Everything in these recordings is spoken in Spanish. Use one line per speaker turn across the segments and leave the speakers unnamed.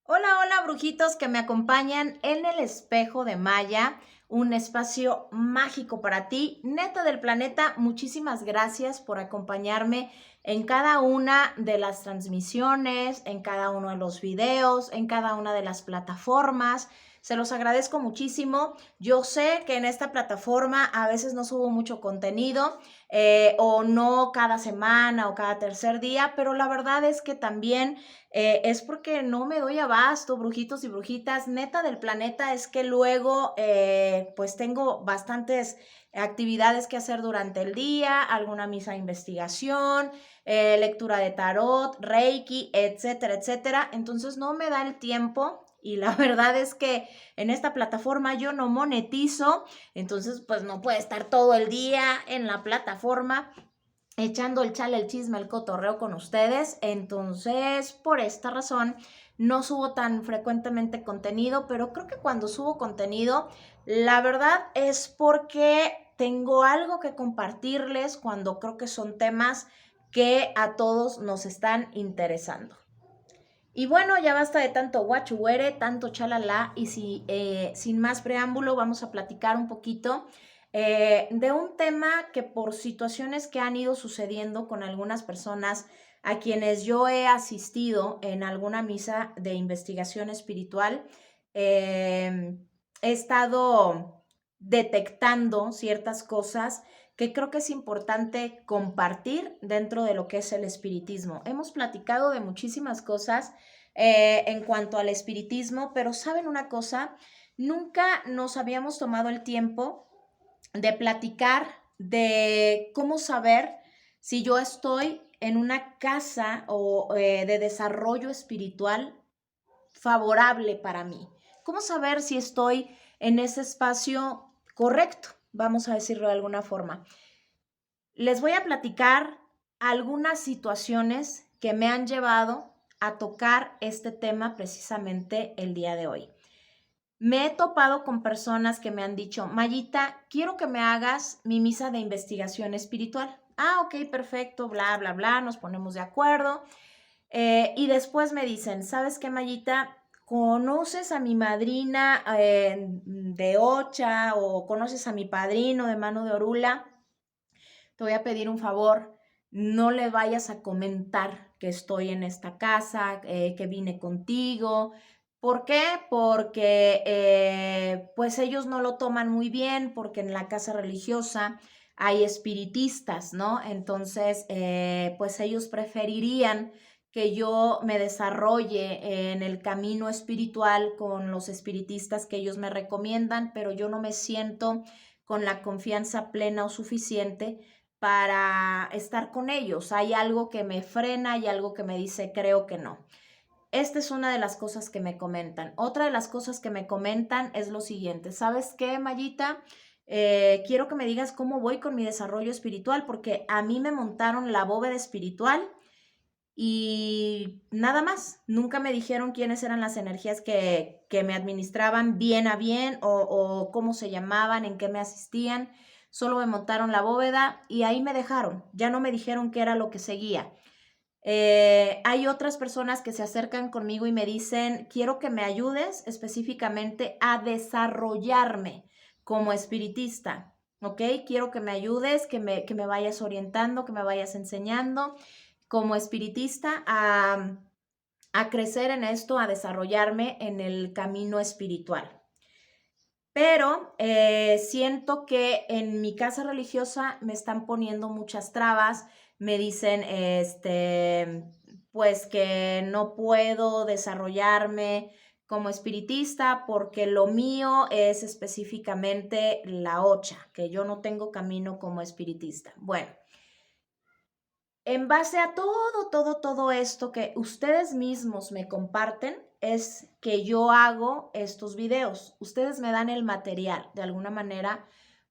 Hola, hola, brujitos que me acompañan en el espejo de Maya, un espacio mágico para ti. Neta del planeta, muchísimas gracias por acompañarme en cada una de las transmisiones, en cada uno de los videos, en cada una de las plataformas. Se los agradezco muchísimo. Yo sé que en esta plataforma a veces no subo mucho contenido o no cada semana o cada tercer día, pero la verdad es que también es porque no me doy abasto, brujitos y brujitas. Neta del planeta es que luego pues tengo bastantes actividades que hacer durante el día, alguna misa de investigación, lectura de tarot, reiki, etcétera, etcétera. Entonces no me da el tiempo. Y la verdad es que en esta plataforma yo no monetizo, entonces pues no puede estar todo el día en la plataforma echando el chale, el chisme, el cotorreo con ustedes. Entonces, por esta razón, no subo tan frecuentemente contenido, pero creo que cuando subo contenido, la verdad es porque tengo algo que compartirles cuando creo que son temas que a todos nos están interesando. Y bueno, ya basta de tanto guachuere, tanto chalala, y sin más preámbulo vamos a platicar un poquito de un tema que por situaciones que han ido sucediendo con algunas personas a quienes yo he asistido en alguna misa de investigación espiritual, he estado detectando ciertas cosas que creo que es importante compartir dentro de lo que es el espiritismo. Hemos platicado de muchísimas cosas en cuanto al espiritismo, pero ¿saben una cosa? Nunca nos habíamos tomado el tiempo de platicar de cómo saber si yo estoy en una casa o de desarrollo espiritual favorable para mí. ¿Cómo saber si estoy en ese espacio correcto? Vamos a decirlo de alguna forma. Les voy a platicar algunas situaciones que me han llevado a tocar este tema precisamente el día de hoy. Me he topado con personas que me han dicho, Mayita, quiero que me hagas mi misa de investigación espiritual. Ah, ok, perfecto, bla, bla, bla, nos ponemos de acuerdo. Y después me dicen, ¿sabes qué, Mayita? ¿Conoces a mi madrina de Ocha o conoces a mi padrino de mano de Orula? Te voy a pedir un favor, no le vayas a comentar que estoy en esta casa, que vine contigo. ¿Por qué? Porque pues ellos no lo toman muy bien, porque en la casa religiosa hay espiritistas, ¿no? Entonces, pues ellos preferirían que yo me desarrolle en el camino espiritual con los espiritistas que ellos me recomiendan, pero yo no me siento con la confianza plena o suficiente para estar con ellos. Hay algo que me frena, hay algo que me dice creo que no. Esta es una de las cosas que me comentan. Otra de las cosas que me comentan es lo siguiente. ¿Sabes qué, Mayita? Quiero que me digas cómo voy con mi desarrollo espiritual, porque a mí me montaron la bóveda espiritual y nada más. Nunca me dijeron quiénes eran las energías que me administraban bien a bien o cómo se llamaban, en qué me asistían. Solo me montaron la bóveda y ahí me dejaron. Ya no me dijeron qué era lo que seguía. Hay otras personas que se acercan conmigo y me dicen, quiero que me ayudes específicamente a desarrollarme como espiritista, ¿ok? Quiero que me ayudes, que me vayas orientando, que me vayas enseñando como espiritista a crecer en esto, a desarrollarme en el camino espiritual. Pero siento que en mi casa religiosa me están poniendo muchas trabas, me dicen, pues que no puedo desarrollarme como espiritista porque lo mío es específicamente la ocha, que yo no tengo camino como espiritista. Bueno, en base a todo esto que ustedes mismos me comparten, es que yo hago estos videos. Ustedes me dan el material de alguna manera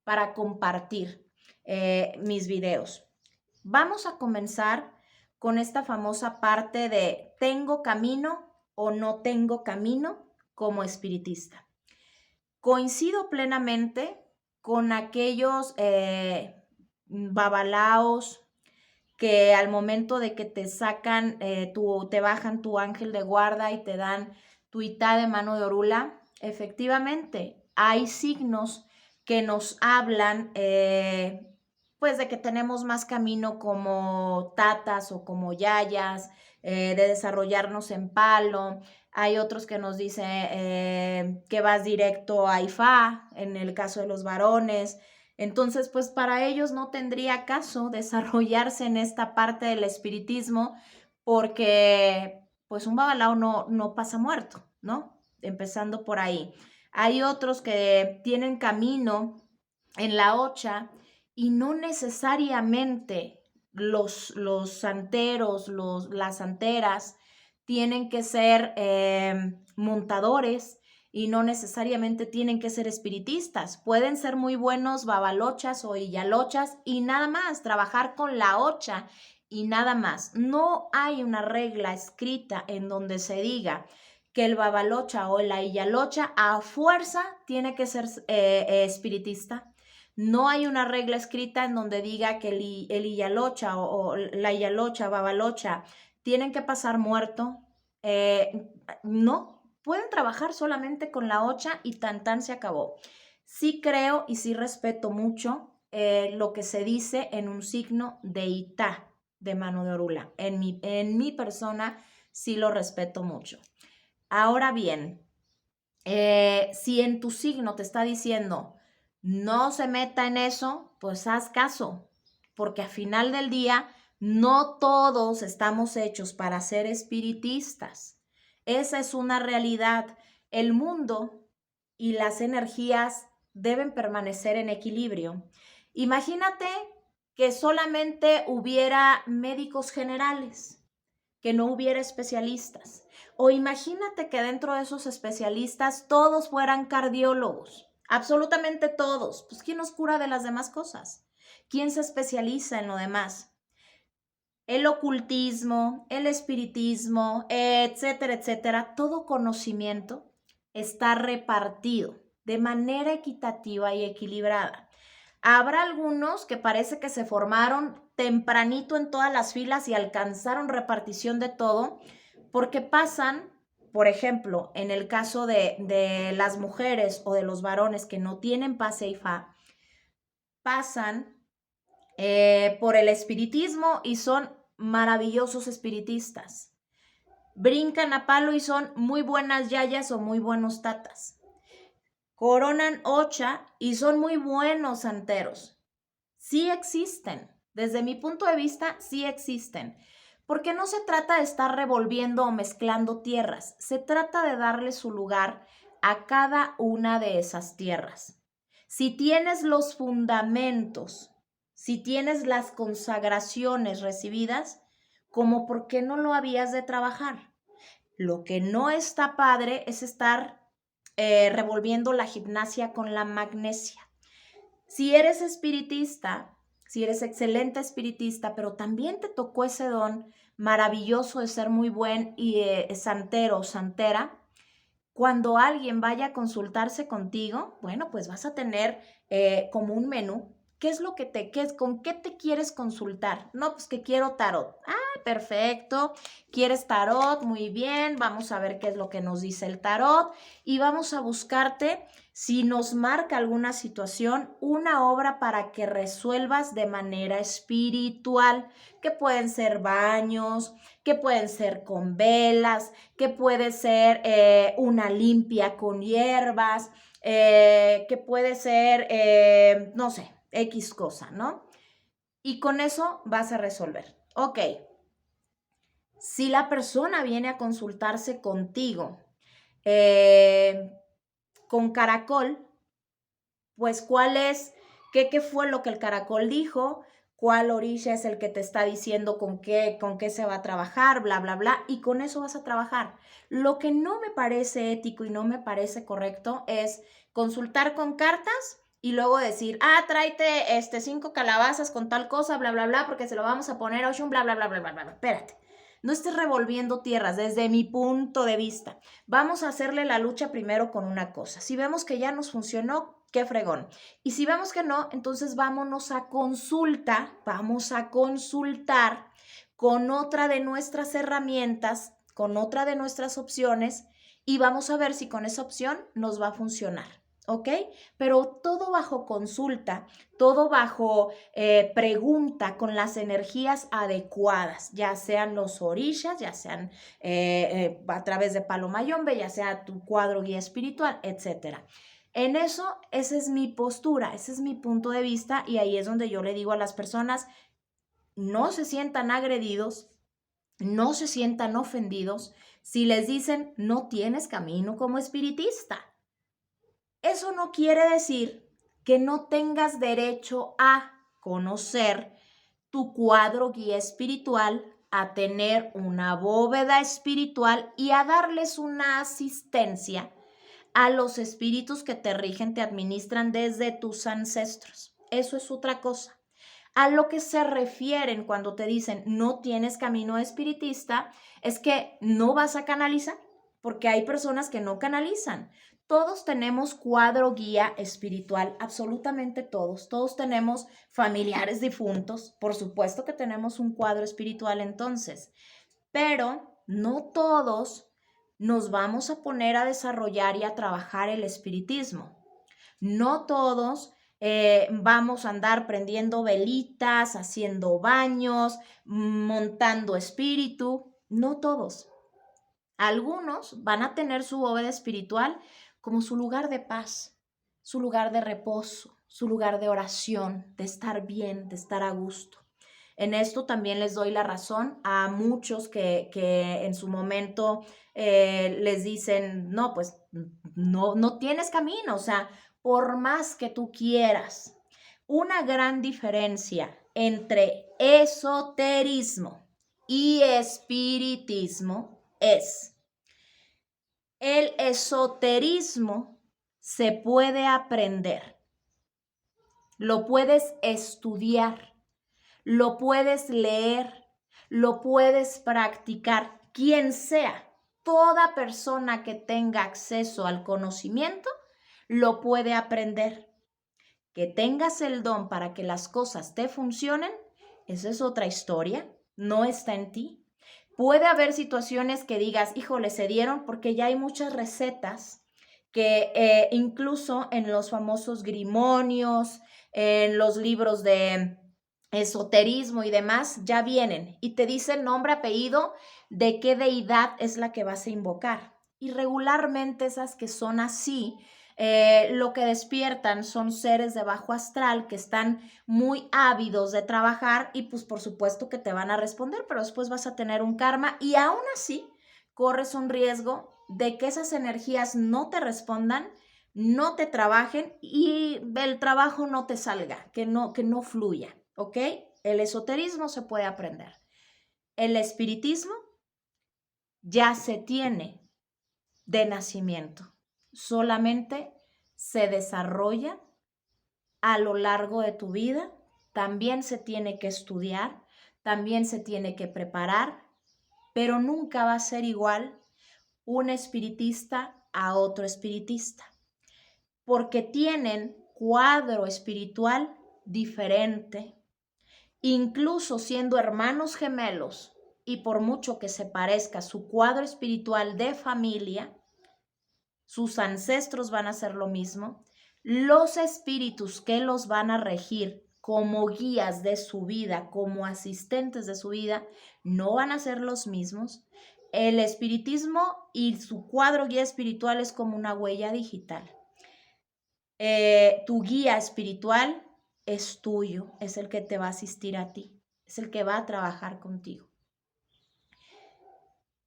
para compartir mis videos. Vamos a comenzar con esta famosa parte de ¿tengo camino o no tengo camino como espiritista? Coincido plenamente con aquellos babalaos que al momento de que te sacan, te bajan tu ángel de guarda y te dan tuitá de mano de Orula, efectivamente, hay signos que nos hablan pues de que tenemos más camino como tatas o como yayas, de desarrollarnos en palo. Hay otros que nos dicen que vas directo a Ifá, en el caso de los varones. Entonces, pues para ellos no tendría caso desarrollarse en esta parte del espiritismo porque pues un babalao no pasa muerto, ¿no? Empezando por ahí. Hay otros que tienen camino en la Ocha y no necesariamente los santeros, las santeras tienen que ser montadores y no necesariamente tienen que ser espiritistas. Pueden ser muy buenos babalochas o iyalochas y nada más, trabajar con la ocha y nada más. No hay una regla escrita en donde se diga que el babalocha o la iyalocha a fuerza tiene que ser espiritista. No hay una regla escrita en donde diga que el iyalocha o la iyalocha, babalocha, tienen que pasar muerto. No, pueden trabajar solamente con la ocha y tan se acabó. Sí creo y sí respeto mucho lo que se dice en un signo de Itá de mano de Orula. En mi persona sí lo respeto mucho. Ahora bien, si en tu signo te está diciendo no se meta en eso, pues haz caso, porque al final del día no todos estamos hechos para ser espiritistas. Esa es una realidad. El mundo y las energías deben permanecer en equilibrio. Imagínate que solamente hubiera médicos generales, que no hubiera especialistas. O imagínate que dentro de esos especialistas todos fueran cardiólogos, absolutamente todos. Pues ¿quién nos cura de las demás cosas? ¿Quién se especializa en lo demás? El ocultismo, el espiritismo, etcétera, etcétera, todo conocimiento está repartido de manera equitativa y equilibrada. Habrá algunos que parece que se formaron tempranito en todas las filas y alcanzaron repartición de todo, porque pasan, por ejemplo, en el caso de las mujeres o de los varones que no tienen pase y fa, pasan por el espiritismo y son maravillosos espiritistas. Brincan a palo y son muy buenas yayas o muy buenos tatas. Coronan ocha y son muy buenos santeros. Sí existen. Desde mi punto de vista, sí existen. Porque no se trata de estar revolviendo o mezclando tierras. Se trata de darle su lugar a cada una de esas tierras. Si tienes los fundamentos, si tienes las consagraciones recibidas, como por qué no lo habías de trabajar. Lo que no está padre es estar revolviendo la gimnasia con la magnesia. Si eres espiritista, si eres excelente espiritista, pero también te tocó ese don maravilloso de ser muy buen y santero o santera, cuando alguien vaya a consultarse contigo, bueno, pues vas a tener como un menú. ¿Qué es lo que con qué te quieres consultar? No, pues que quiero tarot. Ah, perfecto. ¿Quieres tarot? Muy bien. Vamos a ver qué es lo que nos dice el tarot y vamos a buscarte, si nos marca alguna situación, una obra para que resuelvas de manera espiritual, que pueden ser baños, que pueden ser con velas, que puede ser una limpia con hierbas, que puede ser, no sé, X cosa, ¿no? Y con eso vas a resolver. Ok, si la persona viene a consultarse contigo con caracol, pues ¿cuál es? ¿Qué fue lo que el caracol dijo? ¿Cuál orilla es el que te está diciendo con qué se va a trabajar? Bla, bla, bla. Y con eso vas a trabajar. Lo que no me parece ético y no me parece correcto es consultar con cartas y luego decir, tráete 5 calabazas con tal cosa, bla, bla, bla, porque se lo vamos a poner a Oshun, bla, bla, bla, bla, bla, bla. Espérate. No estés revolviendo tierras desde mi punto de vista. Vamos a hacerle la lucha primero con una cosa. Si vemos que ya nos funcionó, qué fregón. Y si vemos que no, entonces vamos a consultar con otra de nuestras herramientas, con otra de nuestras opciones y vamos a ver si con esa opción nos va a funcionar. ¿Ok? Pero todo bajo consulta, todo bajo pregunta con las energías adecuadas, ya sean los orishas, ya sean a través de Palo Mayombe, ya sea tu cuadro guía espiritual, etcétera. En eso, esa es mi postura, ese es mi punto de vista y ahí es donde yo le digo a las personas, no se sientan agredidos, no se sientan ofendidos si les dicen no tienes camino como espiritista. Eso no quiere decir que no tengas derecho a conocer tu cuadro guía espiritual, a tener una bóveda espiritual y a darles una asistencia a los espíritus que te rigen, te administran desde tus ancestros. Eso es otra cosa. A lo que se refieren cuando te dicen no tienes camino espiritista es que no vas a canalizar, porque hay personas que no canalizan. Todos tenemos cuadro guía espiritual, absolutamente todos. Todos tenemos familiares difuntos, por supuesto que tenemos un cuadro espiritual entonces, pero no todos nos vamos a poner a desarrollar y a trabajar el espiritismo. No todos vamos a andar prendiendo velitas, haciendo baños, montando espíritu. No todos. Algunos van a tener su bóveda espiritual como su lugar de paz, su lugar de reposo, su lugar de oración, de estar bien, de estar a gusto. En esto también les doy la razón a muchos que en su momento les dicen, no, pues no tienes camino, o sea, por más que tú quieras. Una gran diferencia entre esoterismo y espiritismo es el esoterismo se puede aprender, lo puedes estudiar, lo puedes leer, lo puedes practicar, quien sea. Toda persona que tenga acceso al conocimiento lo puede aprender. Que tengas el don para que las cosas te funcionen, esa es otra historia, no está en ti. Puede haber situaciones que digas, híjole, se dieron porque ya hay muchas recetas que incluso en los famosos grimonios, en los libros de esoterismo y demás, ya vienen y te dicen nombre, apellido, de qué deidad es la que vas a invocar. Y regularmente esas que son así, lo que despiertan son seres de bajo astral que están muy ávidos de trabajar y pues por supuesto que te van a responder, pero después vas a tener un karma y aún así corres un riesgo de que esas energías no te respondan, no te trabajen y el trabajo no te salga, que no fluya, ¿ok? El esoterismo se puede aprender. El espiritismo ya se tiene de nacimiento. Solamente se desarrolla a lo largo de tu vida, también se tiene que estudiar, también se tiene que preparar, pero nunca va a ser igual un espiritista a otro espiritista, porque tienen cuadro espiritual diferente, incluso siendo hermanos gemelos y por mucho que se parezca su cuadro espiritual de familia, sus ancestros van a hacer lo mismo, los espíritus que los van a regir como guías de su vida, como asistentes de su vida, no van a ser los mismos. El espiritismo y su cuadro guía espiritual es como una huella digital. Tu guía espiritual es tuyo, es el que te va a asistir a ti, es el que va a trabajar contigo.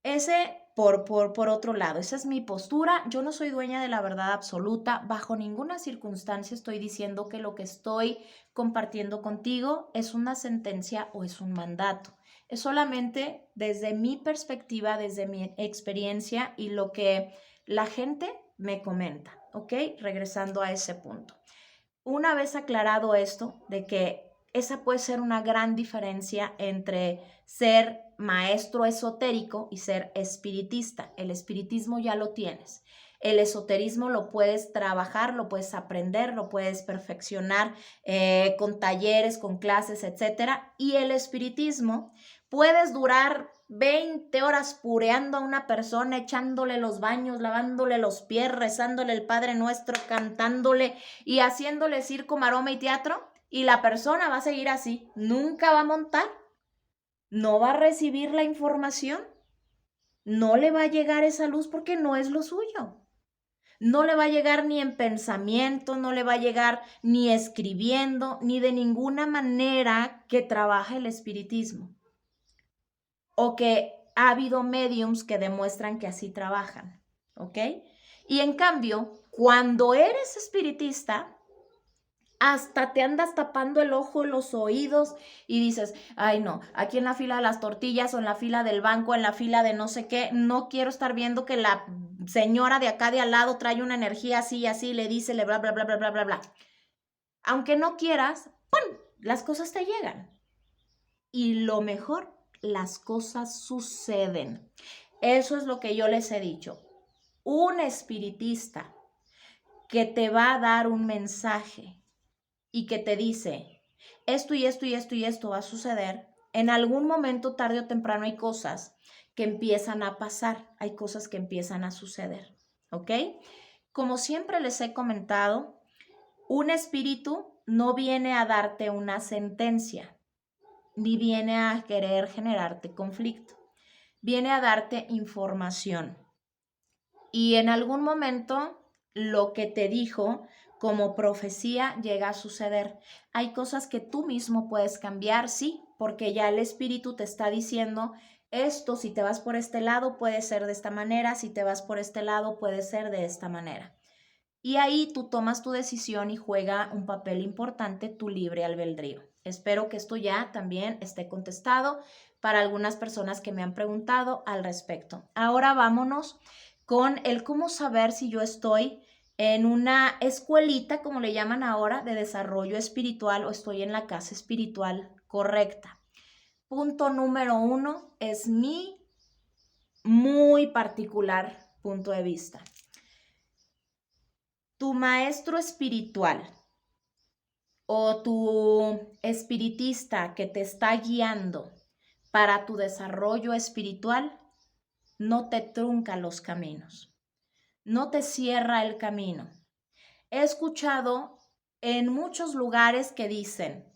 Ese por otro lado, esa es mi postura. Yo no soy dueña de la verdad absoluta. Bajo ninguna circunstancia estoy diciendo que lo que estoy compartiendo contigo es una sentencia o es un mandato. Es solamente desde mi perspectiva, desde mi experiencia y lo que la gente me comenta, ¿ok? Regresando a ese punto. Una vez aclarado esto, de que esa puede ser una gran diferencia entre ser maestro esotérico y ser espiritista. El espiritismo ya lo tienes. El esoterismo lo puedes trabajar, lo puedes aprender, lo puedes perfeccionar con talleres, con clases, etcétera. Y el espiritismo puedes durar 20 horas pureando a una persona, echándole los baños, lavándole los pies, rezándole el Padre Nuestro, cantándole y haciéndole circo, maroma y teatro, y la persona va a seguir así, nunca va a montar, no va a recibir la información, no le va a llegar esa luz porque no es lo suyo. No le va a llegar ni en pensamiento, no le va a llegar ni escribiendo, ni de ninguna manera que trabaje el espiritismo. O que ha habido mediums que demuestran que así trabajan, ¿ok? Y en cambio, cuando eres espiritista, hasta te andas tapando el ojo, los oídos y dices, ay no, aquí en la fila de las tortillas o en la fila del banco, en la fila de no sé qué, no quiero estar viendo que la señora de acá de al lado trae una energía así y así, le dice, le bla, bla, bla, bla, bla, bla, bla. Aunque no quieras, ¡pum!, las cosas te llegan. Y lo mejor, las cosas suceden. Eso es lo que yo les he dicho. Un espiritista que te va a dar un mensaje y que te dice, esto y esto y esto y esto va a suceder, en algún momento, tarde o temprano, hay cosas que empiezan a pasar, hay cosas que empiezan a suceder, ¿ok? Como siempre les he comentado, un espíritu no viene a darte una sentencia, ni viene a querer generarte conflicto, viene a darte información. Y en algún momento lo que te dijo como profecía llega a suceder. Hay cosas que tú mismo puedes cambiar, sí, porque ya el espíritu te está diciendo esto, si te vas por este lado puede ser de esta manera, si te vas por este lado puede ser de esta manera. Y ahí tú tomas tu decisión y juega un papel importante tu libre albedrío. Espero que esto ya también esté contestado para algunas personas que me han preguntado al respecto. Ahora vámonos con el cómo saber si yo estoy en una escuelita, como le llaman ahora, de desarrollo espiritual o estoy en la casa espiritual correcta. Punto número 1 es mi muy particular punto de vista. Tu maestro espiritual o tu espiritista que te está guiando para tu desarrollo espiritual no te trunca los caminos, no te cierra el camino. He escuchado en muchos lugares que dicen,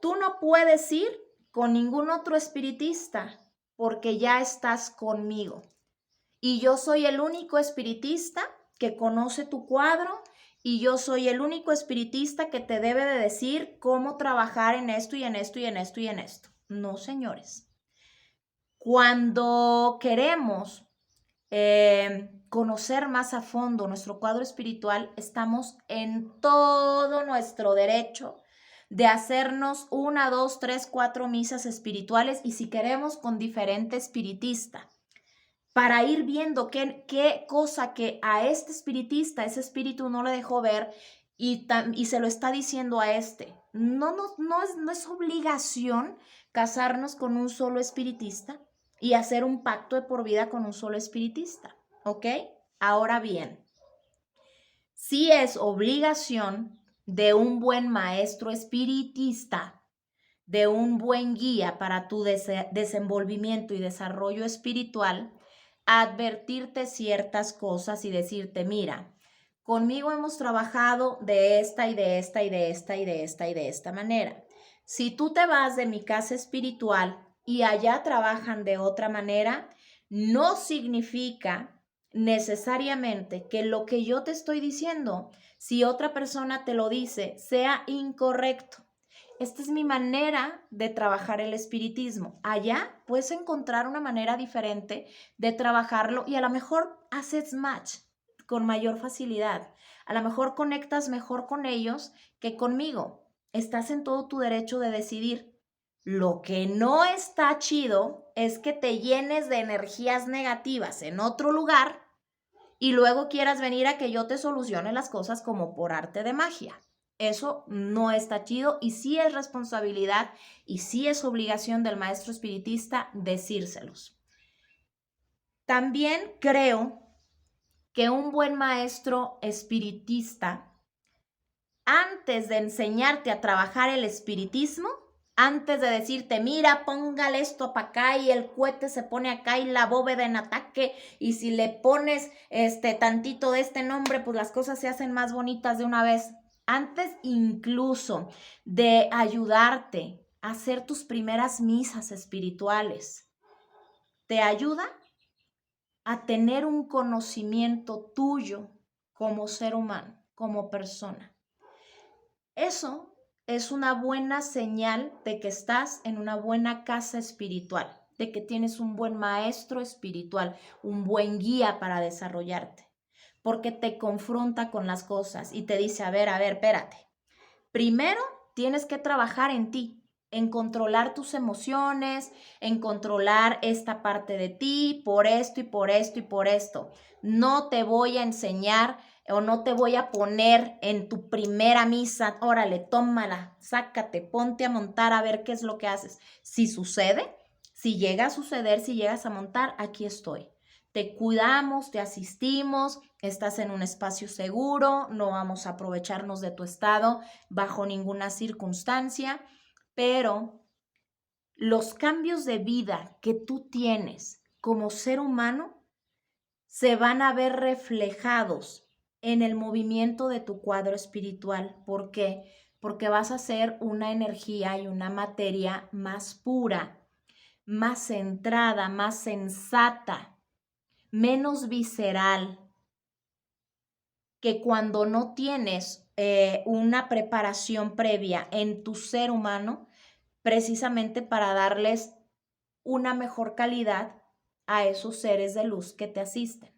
tú no puedes ir con ningún otro espiritista porque ya estás conmigo. Y yo soy el único espiritista que conoce tu cuadro y yo soy el único espiritista que te debe de decir cómo trabajar en esto y en esto y en esto y en esto. No, señores. Cuando queremos conocer más a fondo nuestro cuadro espiritual, estamos en todo nuestro derecho de hacernos 1, 2, 3, 4 misas espirituales y si queremos con diferente espiritista, para ir viendo qué cosa que a este espiritista, ese espíritu no le dejó ver y se lo está diciendo a este. No es obligación casarnos con un solo espiritista y hacer un pacto de por vida con un solo espiritista, ¿ok? Ahora bien, sí es obligación de un buen maestro espiritista, de un buen guía para tu desenvolvimiento y desarrollo espiritual, advertirte ciertas cosas y decirte, mira, conmigo hemos trabajado de esta y de esta y de esta y de esta y de esta manera. Si tú te vas de mi casa espiritual y allá trabajan de otra manera, no significa necesariamente que lo que yo te estoy diciendo, si otra persona te lo dice, sea incorrecto. Esta es mi manera de trabajar el espiritismo. Allá puedes encontrar una manera diferente de trabajarlo y a lo mejor haces match con mayor facilidad. A lo mejor conectas mejor con ellos que conmigo. Estás en todo tu derecho de decidir. Lo que no está chido es que te llenes de energías negativas en otro lugar y luego quieras venir a que yo te solucione las cosas como por arte de magia. Eso no está chido y sí es responsabilidad y sí es obligación del maestro espiritista decírselos. También creo que un buen maestro espiritista, antes de enseñarte a trabajar el espiritismo, Antes de decirte, mira, póngale esto para acá y el cohete se pone acá y la bóveda en ataque, y si le pones tantito de este nombre, pues las cosas se hacen más bonitas de una vez. Antes incluso de ayudarte a hacer tus primeras misas espirituales, te ayuda a tener un conocimiento tuyo como ser humano, como persona. Eso es una buena señal de que estás en una buena casa espiritual, de que tienes un buen maestro espiritual, un buen guía para desarrollarte, porque te confronta con las cosas y te dice, a ver, espérate. Primero tienes que trabajar en ti, en controlar tus emociones, en controlar esta parte de ti, por esto y por esto y por esto. No te voy a enseñar o no te voy a poner en tu primera misa, órale, tómala, sácate, ponte a montar a ver qué es lo que haces. Si sucede, si llega a suceder, si llegas a montar, aquí estoy. Te cuidamos, te asistimos, estás en un espacio seguro, no vamos a aprovecharnos de tu estado bajo ninguna circunstancia, pero los cambios de vida que tú tienes como ser humano se van a ver reflejados en el movimiento de tu cuadro espiritual. ¿Por qué? Porque vas a ser una energía y una materia más pura, más centrada, más sensata, menos visceral, que cuando no tienes una preparación previa en tu ser humano, precisamente para darles una mejor calidad a esos seres de luz que te asisten.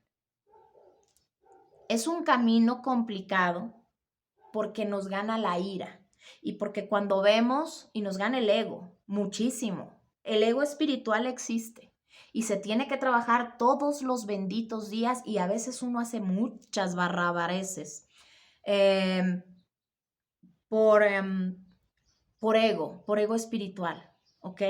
Es un camino complicado porque nos gana la ira y porque cuando vemos y nos gana el ego, muchísimo. El ego espiritual existe y se tiene que trabajar todos los benditos días y a veces uno hace muchas barrabareces eh, por, por ego espiritual, ¿ok?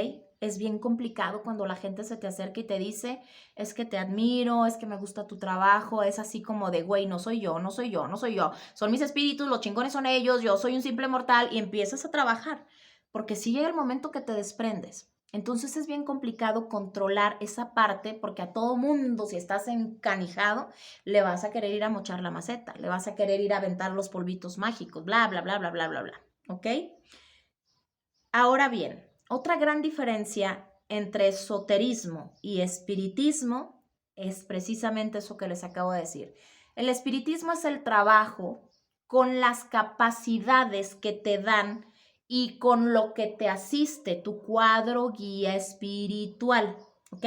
Es bien complicado cuando la gente se te acerca y te dice, es que te admiro, es que me gusta tu trabajo, es así como de, güey, no soy yo, no soy yo, no soy yo, son mis espíritus, los chingones son ellos, yo soy un simple mortal, y empiezas a trabajar, porque sí llega el momento que te desprendes. Entonces es bien complicado controlar esa parte porque a todo mundo, si estás encanijado, le vas a querer ir a mochar la maceta, le vas a querer ir a aventar los polvitos mágicos, bla, bla, bla, bla, bla, bla, bla, ¿ok? Ahora bien, otra gran diferencia entre esoterismo y espiritismo es precisamente eso que les acabo de decir. El espiritismo es el trabajo con las capacidades que te dan y con lo que te asiste tu cuadro guía espiritual, ¿ok?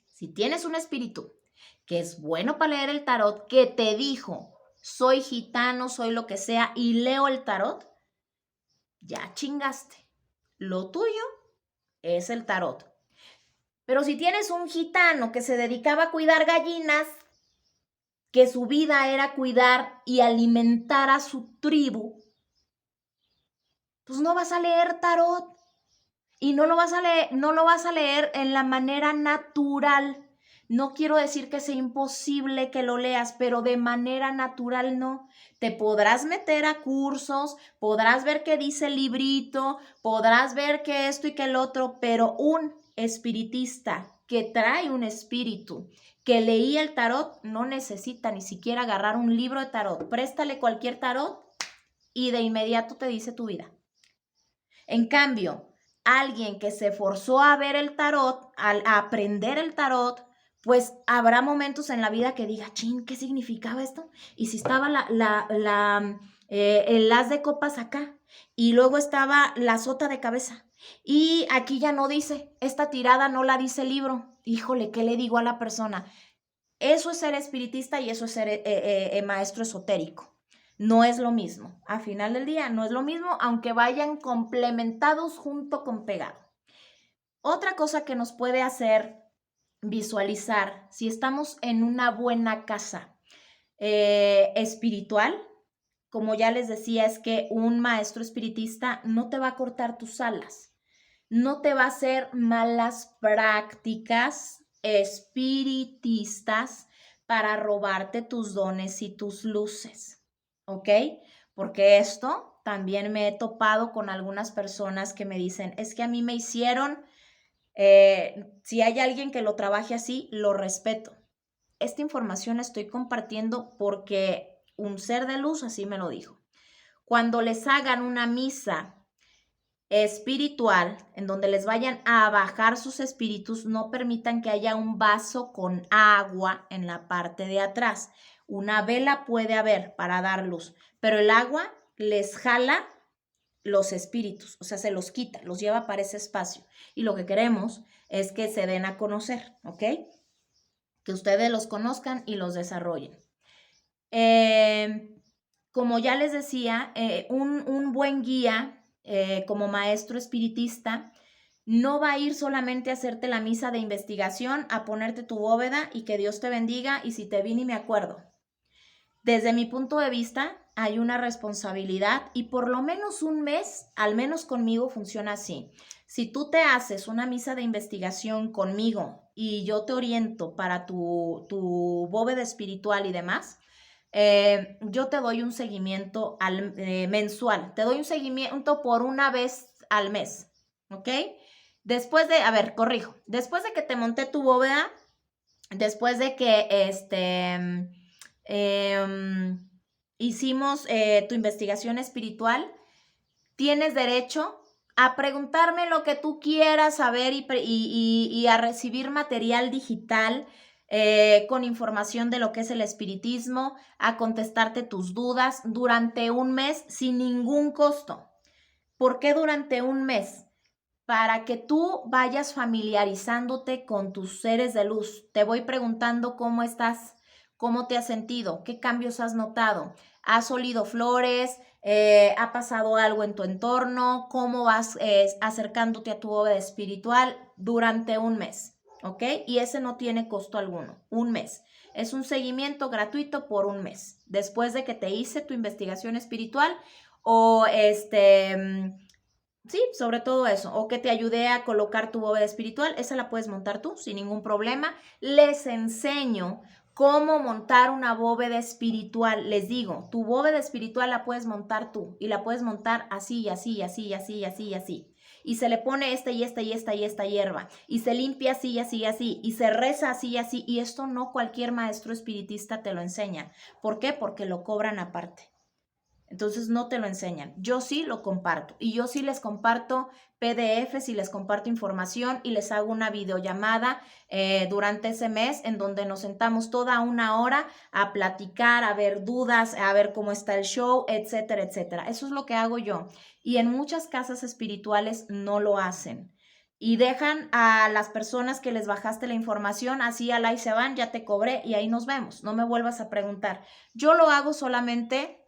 Si tienes un espíritu que es bueno para leer el tarot, que te dijo, soy gitano, soy lo que sea, y leo el tarot, ya chingaste. Lo tuyo es el tarot. Pero si tienes un gitano que se dedicaba a cuidar gallinas, que su vida era cuidar y alimentar a su tribu, pues no vas a leer tarot. Y no lo vas a leer en la manera natural. No quiero decir que sea imposible que lo leas, pero de manera natural no. Te podrás meter a cursos, podrás ver qué dice el librito, podrás ver que esto y que el otro, pero un espiritista que trae un espíritu, que leía el tarot, no necesita ni siquiera agarrar un libro de tarot. Préstale cualquier tarot y de inmediato te dice tu vida. En cambio, alguien que se forzó a ver el tarot, a aprender el tarot, pues habrá momentos en la vida que diga, chin, ¿qué significaba esto? Y si estaba el as de copas acá, y luego estaba la sota de cabeza, y aquí ya no dice, esta tirada no la dice el libro, híjole, ¿qué le digo a la persona? Eso es ser espiritista y eso es ser maestro esotérico. No es lo mismo. A final del día no es lo mismo, aunque vayan complementados junto con pegado. Otra cosa que nos puede hacer visualizar si estamos en una buena casa espiritual, como ya les decía, es que un maestro espiritista no te va a cortar tus alas, no te va a hacer malas prácticas espiritistas para robarte tus dones y tus luces, ¿ok? Porque esto también me he topado con algunas personas que me dicen, es que a mí me hicieron, si hay alguien que lo trabaje así, lo respeto. Esta información la estoy compartiendo porque un ser de luz así me lo dijo. Cuando les hagan una misa espiritual, en donde les vayan a bajar sus espíritus, no permitan que haya un vaso con agua en la parte de atrás. Una vela puede haber para dar luz, pero el agua les jala los espíritus, o sea, se los quita, los lleva para ese espacio. Y lo que queremos es que se den a conocer, ¿ok? Que ustedes los conozcan y los desarrollen. Como ya les decía, un buen guía como maestro espiritista no va a ir solamente a hacerte la misa de investigación, a ponerte tu bóveda y que Dios te bendiga y si te vi ni me acuerdo. Desde mi punto de vista, hay una responsabilidad y por lo menos un mes, al menos conmigo, funciona así. Si tú te haces una misa de investigación conmigo y yo te oriento para tu bóveda espiritual y demás, yo te doy un seguimiento mensual. Te doy un seguimiento por una vez al mes, ¿ok? Después de, a ver, corrijo, después de que te monté tu bóveda, después de que hicimos tu investigación espiritual, tienes derecho a preguntarme lo que tú quieras saber y a recibir material digital con información de lo que es el espiritismo, a contestarte tus dudas durante un mes sin ningún costo. ¿Por qué durante un mes? Para que tú vayas familiarizándote con tus seres de luz. Te voy preguntando cómo estás, cómo te has sentido, qué cambios has notado. ¿Has olido flores? ¿Ha pasado algo en tu entorno? ¿Cómo vas acercándote a tu bóveda espiritual durante un mes? ¿Ok? Y ese no tiene costo alguno, un mes. Es un seguimiento gratuito por un mes. Después de que te hice tu investigación espiritual o sí, sobre todo eso, o que te ayude a colocar tu bóveda espiritual, esa la puedes montar tú sin ningún problema. Les enseño cómo montar una bóveda espiritual. Les digo, tu bóveda espiritual la puedes montar tú y la puedes montar así, y así, y así, y así, y así, y así. Y se le pone esta y esta y esta y esta hierba y se limpia así y así y así y se reza así y así y esto no cualquier maestro espiritista te lo enseña. ¿Por qué? Porque lo cobran aparte. Entonces no te lo enseñan. Yo sí lo comparto y yo sí les comparto PDFs y les comparto información y les hago una videollamada durante ese mes en donde nos sentamos toda una hora a platicar, a ver dudas, a ver cómo está el show, etcétera, etcétera. Eso es lo que hago yo. Y en muchas casas espirituales no lo hacen. Y dejan a las personas que les bajaste la información así al ahí se van, ya te cobré y ahí nos vemos. No me vuelvas a preguntar. Yo lo hago solamente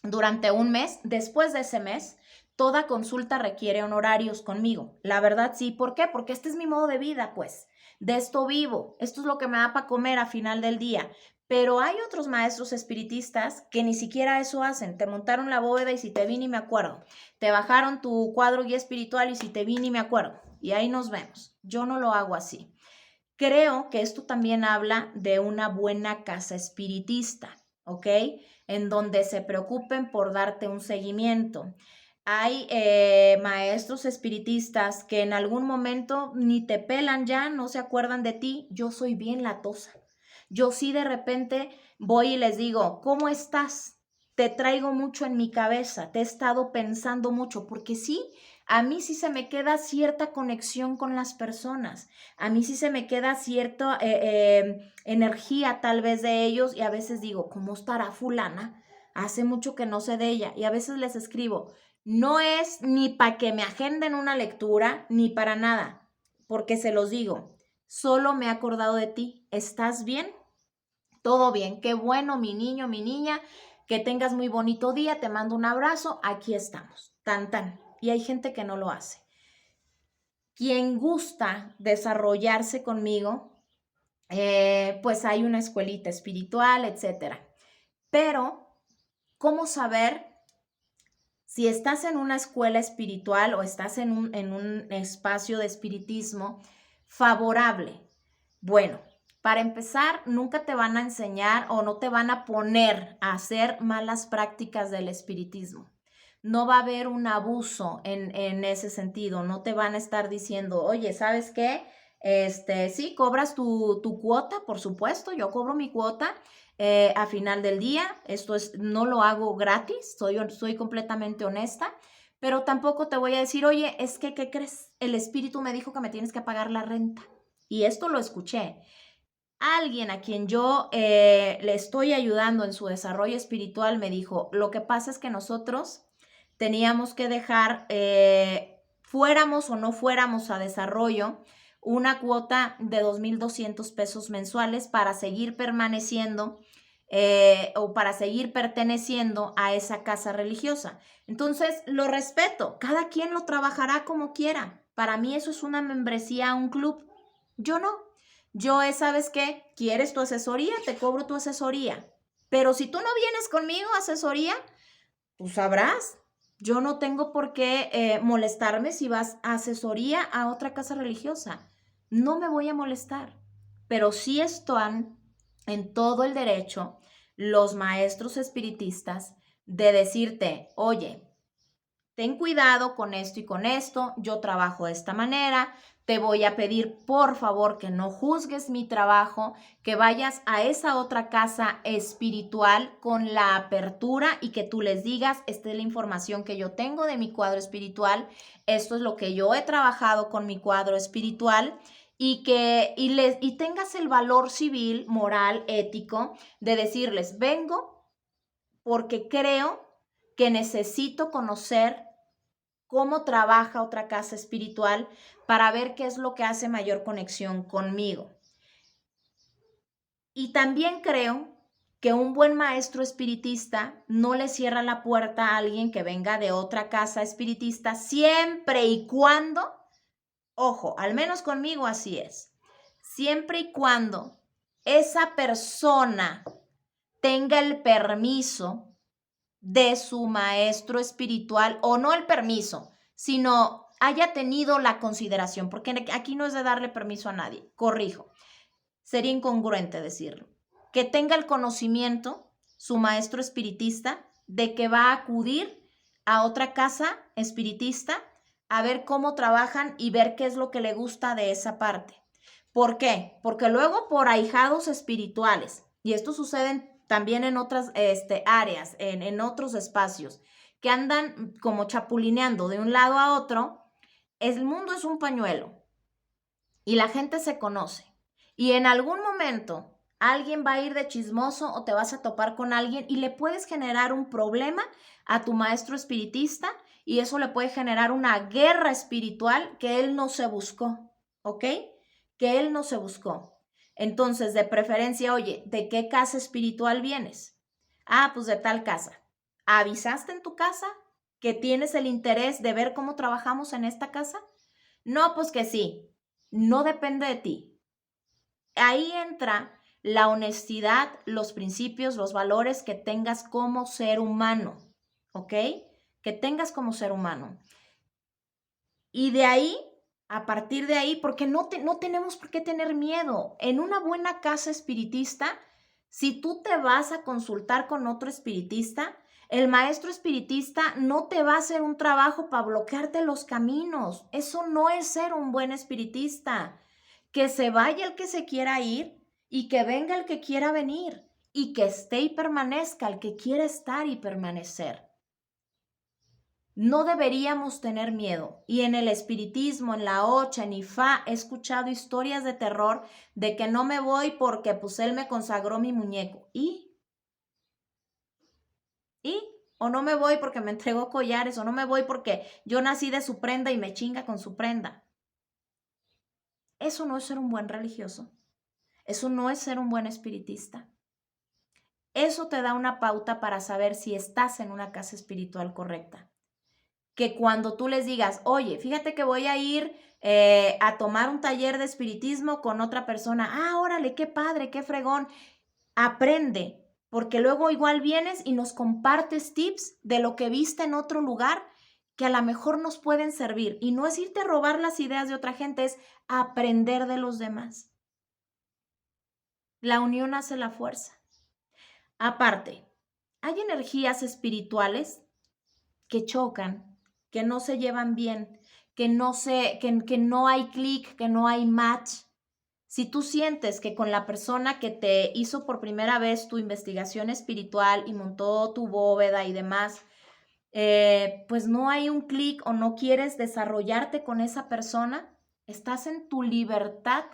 durante un mes. Después de ese mes, toda consulta requiere honorarios conmigo. La verdad sí, ¿por qué? Porque este es mi modo de vida, pues. De esto vivo, esto es lo que me da para comer a final del día. Pero hay otros maestros espiritistas que ni siquiera eso hacen. Te montaron la bóveda y si te vi ni me acuerdo. Te bajaron tu cuadro guía espiritual y si te vi ni me acuerdo. Y ahí nos vemos. Yo no lo hago así. Creo que esto también habla de una buena casa espiritista, ¿ok? En donde se preocupen por darte un seguimiento. Hay maestros espiritistas que en algún momento ni te pelan ya, no se acuerdan de ti. Yo soy bien latosa. Yo sí de repente voy y les digo, ¿cómo estás? Te traigo mucho en mi cabeza, te he estado pensando mucho, porque sí, a mí sí se me queda cierta conexión con las personas, a mí sí se me queda cierta energía tal vez de ellos y a veces digo, ¿cómo estará fulana? Hace mucho que no sé de ella y a veces les escribo, no es ni para que me agenden una lectura, ni para nada, porque se los digo, solo me he acordado de ti, ¿estás bien? Todo bien, qué bueno, mi niño, mi niña, que tengas muy bonito día, te mando un abrazo, aquí estamos, tan tan. Y hay gente que no lo hace. Quien gusta desarrollarse conmigo, pues hay una escuelita espiritual, etcétera. Pero, ¿cómo saber si estás en una escuela espiritual o estás en un espacio de espiritismo favorable? Bueno, para empezar, nunca te van a enseñar o no te van a poner a hacer malas prácticas del espiritismo. no va a haber un abuso en ese sentido. No te van a estar diciendo, oye, ¿sabes qué? Sí, cobras tu cuota, por supuesto, yo cobro mi cuota a final del día. No lo hago gratis, soy completamente honesta, pero tampoco te voy a decir, oye, es que, ¿qué crees? El espíritu me dijo que me tienes que pagar la renta. Y esto lo escuché. Alguien a quien yo le estoy ayudando en su desarrollo espiritual me dijo, lo que pasa es que nosotros teníamos que dejar, fuéramos o no fuéramos a desarrollo, una cuota de 2,200 pesos mensuales para seguir permaneciendo o para seguir perteneciendo a esa casa religiosa. Entonces, lo respeto, cada quien lo trabajará como quiera. Para mí eso es una membresía a un club. Yo no. ¿Sabes qué? ¿Quieres tu asesoría? Te cobro tu asesoría. Pero si tú no vienes conmigo a asesoría, tú sabrás. Yo no tengo por qué molestarme si vas a asesoría a otra casa religiosa. No me voy a molestar. Pero sí están en todo el derecho los maestros espiritistas de decirte, oye, ten cuidado con esto y con esto, yo trabajo de esta manera, te voy a pedir por favor que no juzgues mi trabajo, que vayas a esa otra casa espiritual con la apertura y que tú les digas, esta es la información que yo tengo de mi cuadro espiritual, esto es lo que yo he trabajado con mi cuadro espiritual y tengas el valor civil, moral, ético de decirles, vengo porque creo que necesito conocer cómo trabaja otra casa espiritual para ver qué es lo que hace mayor conexión conmigo. Y también creo que un buen maestro espiritista no le cierra la puerta a alguien que venga de otra casa espiritista siempre y cuando, ojo, al menos conmigo así es, siempre y cuando esa persona tenga el permiso de su maestro espiritual, o no el permiso, sino haya tenido la consideración, porque aquí no es de darle permiso a nadie, corrijo, sería incongruente decirlo, que tenga el conocimiento, su maestro espiritista, de que va a acudir a otra casa espiritista a ver cómo trabajan y ver qué es lo que le gusta de esa parte. ¿Por qué? Porque luego por ahijados espirituales, y esto sucede también en otras áreas, en otros espacios, que andan como chapulineando de un lado a otro, el mundo es un pañuelo y la gente se conoce. Y en algún momento alguien va a ir de chismoso o te vas a topar con alguien y le puedes generar un problema a tu maestro espiritista y eso le puede generar una guerra espiritual que él no se buscó, ¿ok? Que él no se buscó. Entonces, de preferencia, oye, ¿de qué casa espiritual vienes? Ah, pues de tal casa. ¿Avisaste en tu casa que tienes el interés de ver cómo trabajamos en esta casa? No, pues que sí. No depende de ti. Ahí entra la honestidad, los principios, los valores que tengas como ser humano, ¿ok? Que tengas como ser humano. Y de ahí, a partir de ahí, porque no tenemos por qué tener miedo. En una buena casa espiritista, si tú te vas a consultar con otro espiritista, el maestro espiritista no te va a hacer un trabajo para bloquearte los caminos. Eso no es ser un buen espiritista. Que se vaya el que se quiera ir y que venga el que quiera venir y que esté y permanezca el que quiera estar y permanecer. No deberíamos tener miedo. Y en el espiritismo, en la Ocha, en Ifá, he escuchado historias de terror de que no me voy porque pues él me consagró mi muñeco. O no me voy porque me entregó collares, o no me voy porque yo nací de su prenda y me chinga con su prenda. Eso no es ser un buen religioso. Eso no es ser un buen espiritista. Eso te da una pauta para saber si estás en una casa espiritual correcta. Que cuando tú les digas, oye, fíjate que voy a ir a tomar un taller de espiritismo con otra persona, ah, órale, qué padre, qué fregón, aprende, porque luego igual vienes y nos compartes tips de lo que viste en otro lugar que a lo mejor nos pueden servir. Y no es irte a robar las ideas de otra gente, es aprender de los demás. La unión hace la fuerza. Aparte, hay energías espirituales que chocan, que no se llevan bien, que no hay clic, que no hay match. Si tú sientes que con la persona que te hizo por primera vez tu investigación espiritual y montó tu bóveda y demás, pues no hay un clic o no quieres desarrollarte con esa persona, estás en tu libertad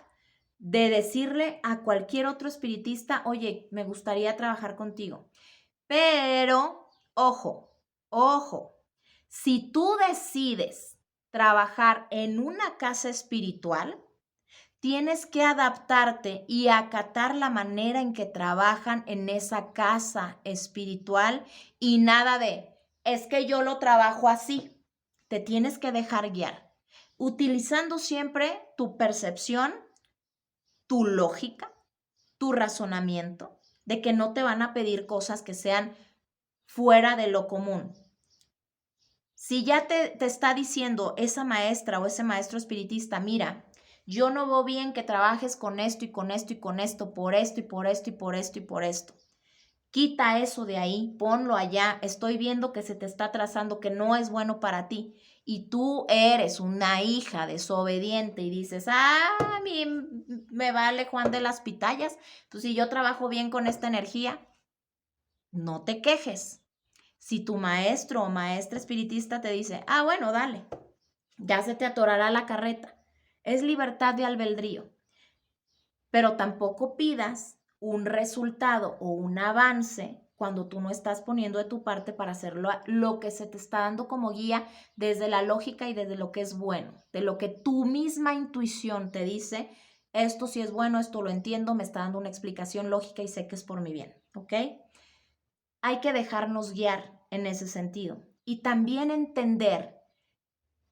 de decirle a cualquier otro espiritista, oye, me gustaría trabajar contigo. Pero, ojo, ojo, si tú decides trabajar en una casa espiritual, tienes que adaptarte y acatar la manera en que trabajan en esa casa espiritual y nada de, es que yo lo trabajo así. Te tienes que dejar guiar, utilizando siempre tu percepción, tu lógica, tu razonamiento, de que no te van a pedir cosas que sean fuera de lo común. Si ya te está diciendo esa maestra o ese maestro espiritista, mira, yo no veo bien que trabajes con esto y con esto y con esto, por esto y por esto y por esto y por esto. Quita eso de ahí, ponlo allá. Estoy viendo que se te está trazando que no es bueno para ti. Y tú eres una hija desobediente y dices, a mí me vale Juan de las pitayas. Pues si yo trabajo bien con esta energía, no te quejes. Si tu maestro o maestra espiritista te dice, bueno, dale, ya se te atorará la carreta. Es libertad de albedrío. Pero tampoco pidas un resultado o un avance cuando tú no estás poniendo de tu parte para hacerlo lo que se te está dando como guía desde la lógica y desde lo que es bueno, de lo que tu misma intuición te dice, esto sí es bueno, esto lo entiendo, me está dando una explicación lógica y sé que es por mi bien, ¿ok? Hay que dejarnos guiar en ese sentido y también entender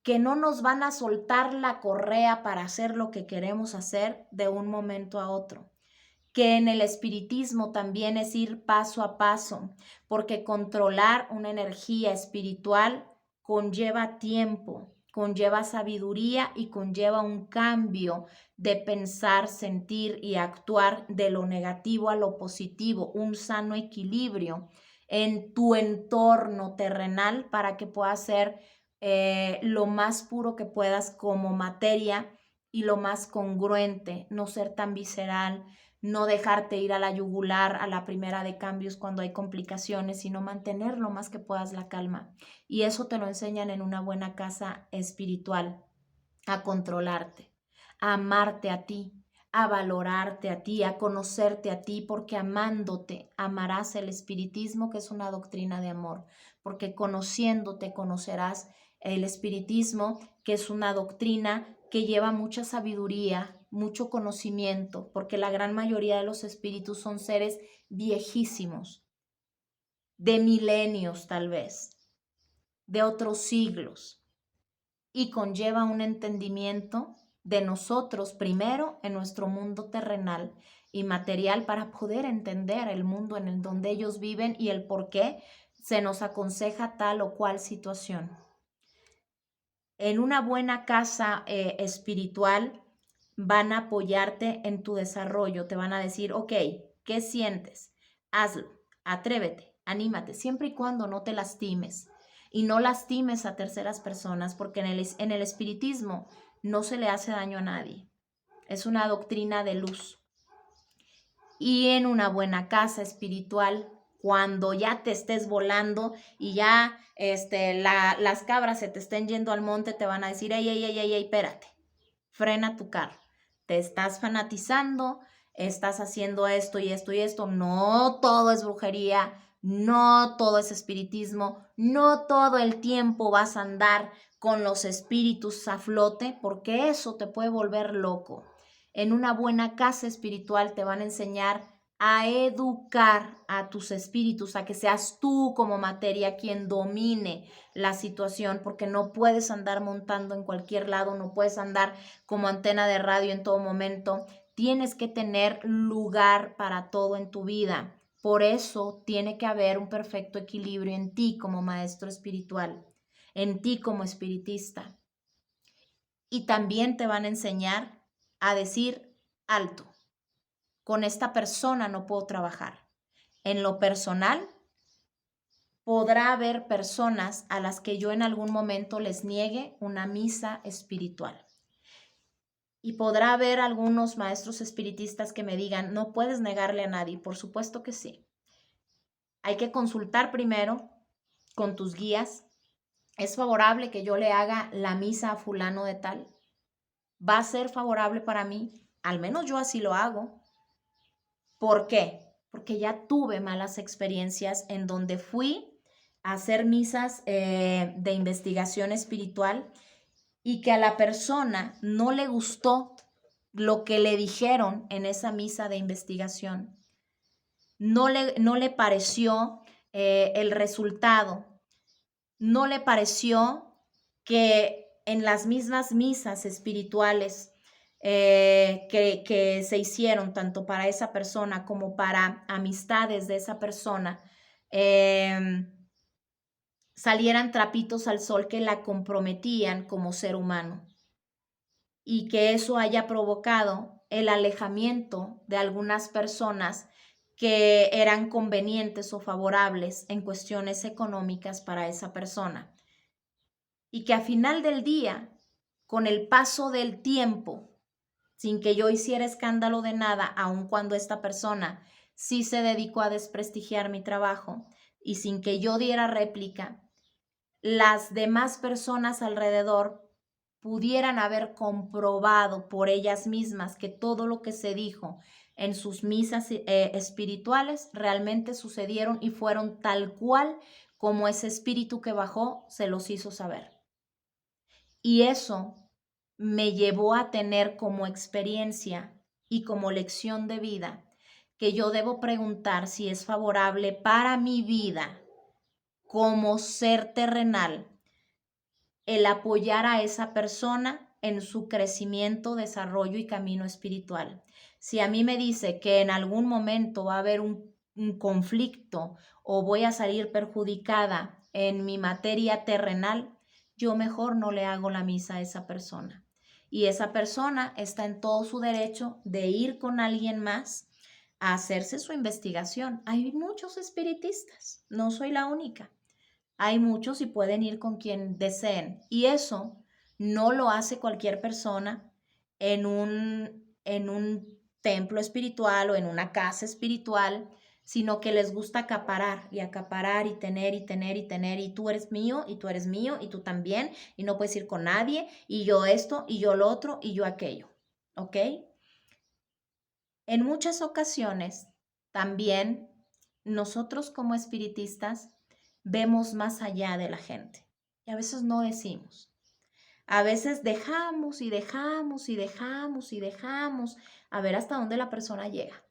que no nos van a soltar la correa para hacer lo que queremos hacer de un momento a otro, que en el espiritismo también es ir paso a paso, porque controlar una energía espiritual conlleva tiempo, conlleva sabiduría y conlleva un cambio de pensar, sentir y actuar de lo negativo a lo positivo, un sano equilibrio en tu entorno terrenal para que puedas ser lo más puro que puedas como materia y lo más congruente, no ser tan visceral, no dejarte ir a la yugular a la primera de cambios cuando hay complicaciones, sino mantener lo más que puedas la calma. Y eso te lo enseñan en una buena casa espiritual, a controlarte, a amarte a ti, a valorarte a ti, a conocerte a ti, porque amándote amarás el espiritismo, que es una doctrina de amor, porque conociéndote conocerás el espiritismo, que es una doctrina que lleva mucha sabiduría, mucho conocimiento, porque la gran mayoría de los espíritus son seres viejísimos, de milenios tal vez, de otros siglos, y conlleva un entendimiento de nosotros primero en nuestro mundo terrenal y material para poder entender el mundo en el donde ellos viven y el por qué se nos aconseja tal o cual situación. En una buena casa espiritual van a apoyarte en tu desarrollo, te van a decir, ok, ¿qué sientes? Hazlo, atrévete, anímate, siempre y cuando no te lastimes y no lastimes a terceras personas, porque en el espiritismo no se le hace daño a nadie. Es una doctrina de luz. Y en una buena casa espiritual, cuando ya te estés volando y ya las cabras se te estén yendo al monte, te van a decir, ey, espérate, frena tu carro. Te estás fanatizando, estás haciendo esto y esto y esto. No todo es brujería, no todo es espiritismo, no todo el tiempo vas a andar con los espíritus a flote, porque eso te puede volver loco. En una buena casa espiritual te van a enseñar a educar a tus espíritus, a que seas tú como materia quien domine la situación, porque no puedes andar montando en cualquier lado, no puedes andar como antena de radio en todo momento. Tienes que tener lugar para todo en tu vida. Por eso tiene que haber un perfecto equilibrio en ti como maestro espiritual, en ti como espiritista. Y también te van a enseñar a decir alto. Con esta persona no puedo trabajar. En lo personal, podrá haber personas a las que yo en algún momento les niegue una misa espiritual. Y podrá haber algunos maestros espiritistas que me digan, no puedes negarle a nadie. Por supuesto que sí. Hay que consultar primero con tus guías. ¿Es favorable que yo le haga la misa a fulano de tal? ¿Va a ser favorable para mí? Al menos yo así lo hago. ¿Por qué? Porque ya tuve malas experiencias en donde fui a hacer misas de investigación espiritual y que a la persona no le gustó lo que le dijeron en esa misa de investigación. No le pareció el resultado, no le pareció que en las mismas misas espirituales que se hicieron tanto para esa persona como para amistades de esa persona, salieran trapitos al sol que la comprometían como ser humano y que eso haya provocado el alejamiento de algunas personas que eran convenientes o favorables en cuestiones económicas para esa persona. Y que a final del día, con el paso del tiempo, sin que yo hiciera escándalo de nada, aun cuando esta persona sí se dedicó a desprestigiar mi trabajo y sin que yo diera réplica, las demás personas alrededor pudieran haber comprobado por ellas mismas que todo lo que se dijo en sus misas espirituales realmente sucedieron y fueron tal cual como ese espíritu que bajó se los hizo saber. Y eso me llevó a tener como experiencia y como lección de vida que yo debo preguntar si es favorable para mi vida como ser terrenal el apoyar a esa persona en su crecimiento, desarrollo y camino espiritual. Si a mí me dice que en algún momento va a haber un conflicto o voy a salir perjudicada en mi materia terrenal, yo mejor no le hago la misa a esa persona. Y esa persona está en todo su derecho de ir con alguien más a hacerse su investigación. Hay muchos espiritistas, no soy la única. Hay muchos y pueden ir con quien deseen. Y eso no lo hace cualquier persona en un templo espiritual o en una casa espiritual, sino que les gusta acaparar y tener y tener y tener. Y tú eres mío y tú eres mío y tú también. Y no puedes ir con nadie. Y yo esto y yo lo otro y yo aquello. ¿Ok? En muchas ocasiones también nosotros como espiritistas vemos más allá de la gente y a veces no decimos. A veces dejamos y dejamos y dejamos y dejamos a ver hasta dónde la persona llega.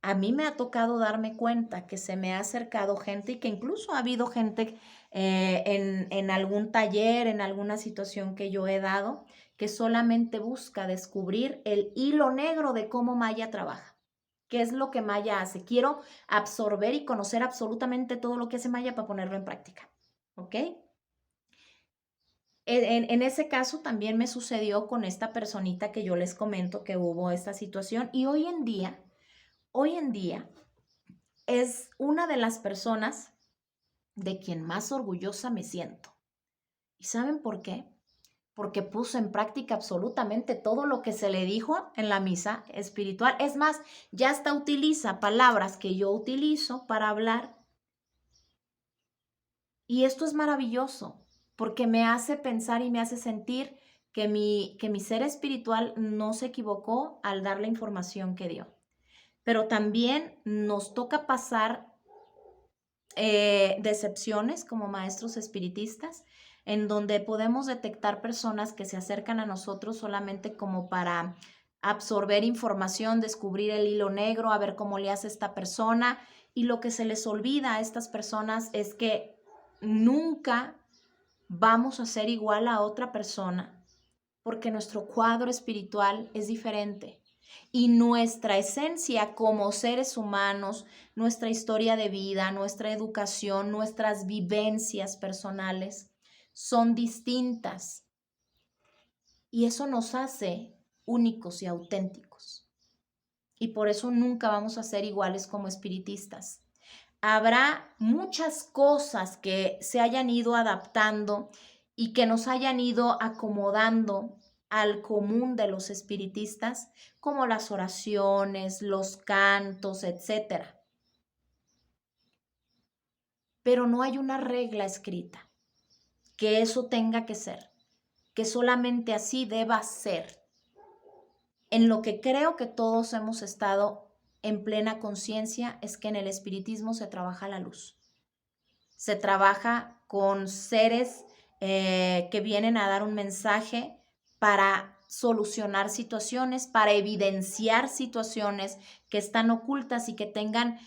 A mí me ha tocado darme cuenta que se me ha acercado gente y que incluso ha habido gente en algún taller, en alguna situación que yo he dado, que solamente busca descubrir el hilo negro de cómo Maya trabaja. ¿Qué es lo que Maya hace? Quiero absorber y conocer absolutamente todo lo que hace Maya para ponerlo en práctica. ¿Ok? En ese caso también me sucedió con esta personita que yo les comento que hubo esta situación y hoy en día es una de las personas de quien más orgullosa me siento. ¿Y saben por qué? Porque puso en práctica absolutamente todo lo que se le dijo en la misa espiritual. Es más, ya hasta utiliza palabras que yo utilizo para hablar. Y esto es maravilloso, porque me hace pensar y me hace sentir que mi ser espiritual no se equivocó al dar la información que dio. Pero también nos toca pasar decepciones como maestros espiritistas, en donde podemos detectar personas que se acercan a nosotros solamente como para absorber información, descubrir el hilo negro, a ver cómo le hace esta persona. Y lo que se les olvida a estas personas es que nunca vamos a ser igual a otra persona, porque nuestro cuadro espiritual es diferente. Y nuestra esencia como seres humanos, nuestra historia de vida, nuestra educación, nuestras vivencias personales son distintas. Y eso nos hace únicos y auténticos. Y por eso nunca vamos a ser iguales como espiritistas. habrá muchas cosas que se hayan ido adaptando y que nos hayan ido acomodando al común de los espiritistas, como las oraciones, los cantos, etcétera. Pero no hay una regla escrita que eso tenga que ser, que solamente así deba ser. En lo que creo que todos hemos estado en plena conciencia es que en el espiritismo se trabaja la luz. Se trabaja con seres que vienen a dar un mensaje para solucionar situaciones, para evidenciar situaciones que están ocultas y que tengan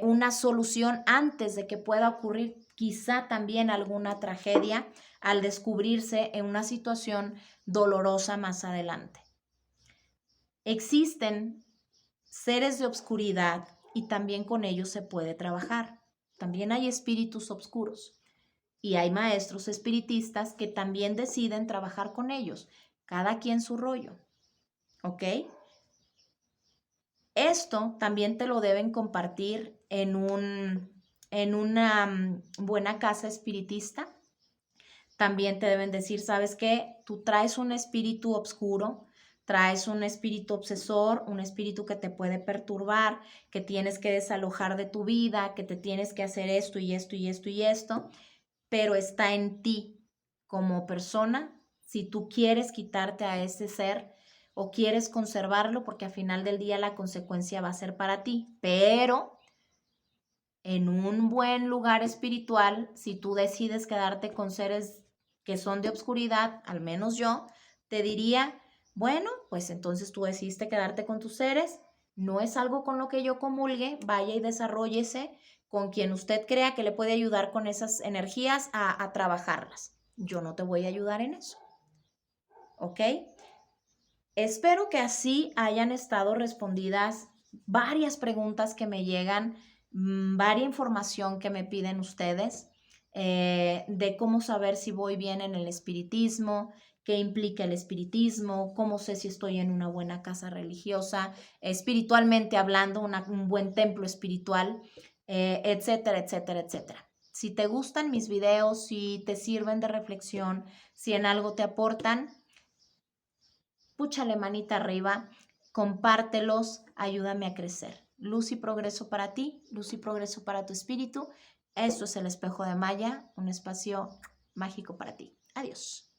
una solución antes de que pueda ocurrir quizá también alguna tragedia al descubrirse en una situación dolorosa más adelante. Existen seres de obscuridad y también con ellos se puede trabajar. También hay espíritus oscuros y hay maestros espiritistas que también deciden trabajar con ellos, cada quien su rollo, ¿ok? Esto también te lo deben compartir en una buena casa espiritista. También te deben decir, ¿sabes qué? Tú traes un espíritu oscuro, traes un espíritu obsesor, un espíritu que te puede perturbar, que tienes que desalojar de tu vida, que te tienes que hacer esto y esto y esto y esto, pero está en ti como persona si tú quieres quitarte a ese ser o quieres conservarlo, porque al final del día la consecuencia va a ser para ti, pero en un buen lugar espiritual, si tú decides quedarte con seres que son de obscuridad, al menos yo, te diría, bueno, pues entonces tú decidiste quedarte con tus seres, no es algo con lo que yo comulgue, vaya y desarróllese con quien usted crea que le puede ayudar con esas energías a trabajarlas. Yo no te voy a ayudar en eso, ¿ok? Espero que así hayan estado respondidas varias preguntas que me llegan, varia información que me piden ustedes, de cómo saber si voy bien en el espiritismo, qué implica el espiritismo, cómo sé si estoy en una buena casa religiosa, espiritualmente hablando, un buen templo espiritual, etcétera, etcétera, etcétera. Si te gustan mis videos, si te sirven de reflexión, si en algo te aportan, púchale manita arriba, compártelos, ayúdame a crecer. Luz y progreso para ti, luz y progreso para tu espíritu. Esto es el espejo de Maya, un espacio mágico para ti. Adiós.